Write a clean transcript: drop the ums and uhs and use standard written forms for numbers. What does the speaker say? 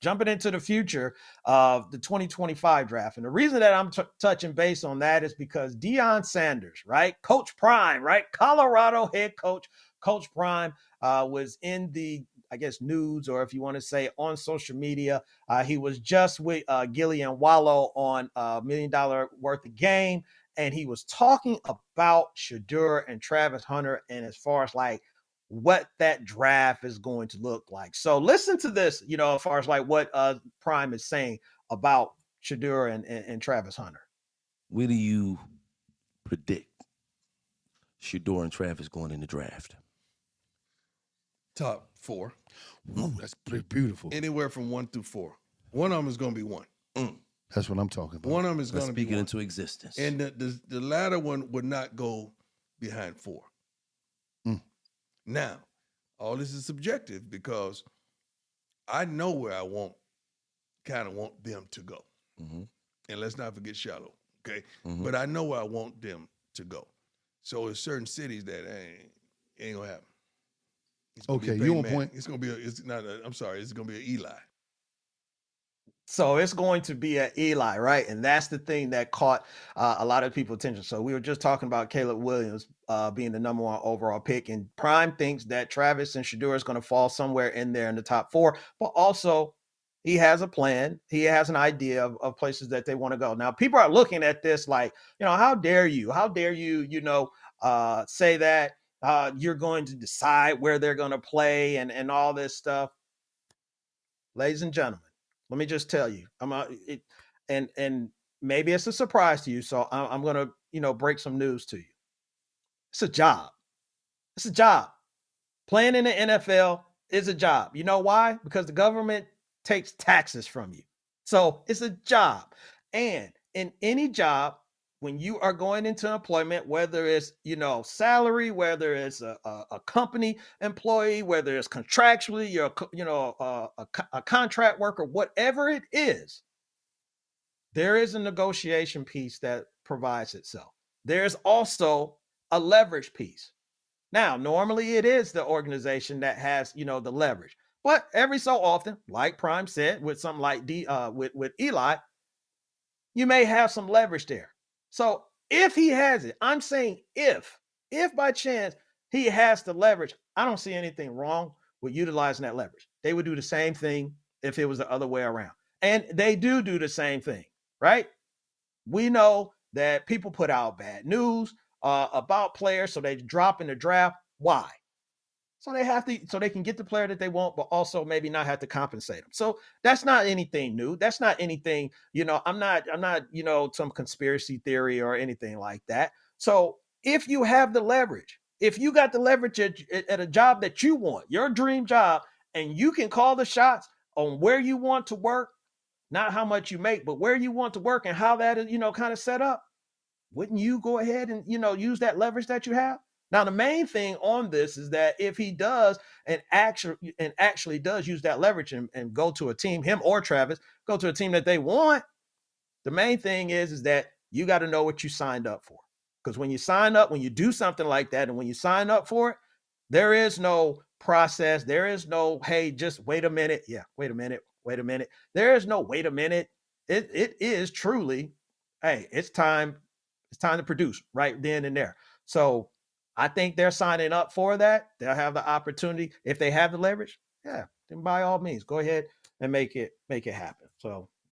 jumping into the future of the 2025 draft. And the reason that I'm touching base on that is because Deion Sanders, right? Coach Prime, right? Colorado head coach, Coach Prime was in the, I guess, news, or if you want to say on social media. He was just with Gillian Wallow on $1 Million Worth of Game. And he was talking about Sheduer and Travis Hunter, and as far as like what that draft is going to look like. So listen to this, as far as like what Prime is saying about Sheduer and Travis Hunter. Where do you predict Sheduer and Travis going in the draft? Top 4. Ooh, that's pretty beautiful. Anywhere from 1 through 4. One of them is going to be 1. That's what I'm talking about. One of them is going to be speaking 1. into existence. And the latter one would not go behind 4. Now, all this is subjective because I know where I kind of want them to go. And let's not forget Shallow, okay? But I know where I want them to go. So there's certain cities that ain't going to happen. Okay, you on point. It's going to be it's going to be an Eli. So it's going to be an Eli, right? And that's the thing that caught a lot of people's attention. So we were just talking about Caleb Williams being the number 1 overall pick, and Prime thinks that Travis and Sheduer is going to fall somewhere in there in the top 4, but also he has a plan. He has an idea of places that they want to go. Now, people are looking at this like, how dare you? How dare you, say that you're going to decide where they're going to play and all this stuff. Ladies and gentlemen, let me just tell you, and maybe it's a surprise to you. So I'm going to, break some news to you. It's a job. It's a job. Playing in the NFL is a job. You know why? Because the government takes taxes from you. So it's a job. And in any job, when you are going into employment, whether it's, salary, whether it's a company employee, whether it's contractually, you're, a contract worker, whatever it is, there is a negotiation piece that provides itself. There's also a leverage piece. Now, normally it is the organization that has, the leverage, but every so often, like Prime said, with something like with Eli, you may have some leverage there. So if he has it, I'm saying if by chance he has the leverage, I don't see anything wrong with utilizing that leverage. They would do the same thing if it was the other way around. And they do the same thing, right? We know that people put out bad news about players, so they drop in the draft. Why? So they can get the player that they want, but also maybe not have to compensate them. So that's not anything new. That's not anything, I'm not, some conspiracy theory or anything like that. So if you have the leverage, if you got the leverage at a job that you want, your dream job, and you can call the shots on where you want to work, not how much you make, but where you want to work and how that is, kind of set up, wouldn't you go ahead and, use that leverage that you have? Now, the main thing on this is that if he does and actually does use that leverage and go to a team, him or Travis, go to a team that they want, the main thing is that you got to know what you signed up for. Because when you sign up, when you do something like that, and when you sign up for it, there is no process. There is no, hey, just wait a minute. Yeah, wait a minute. There is no wait a minute. It is truly, hey, it's time to produce right then and there. So I think they're signing up for that. They'll have the opportunity if they have the leverage. Yeah, then by all means, go ahead and make it happen. So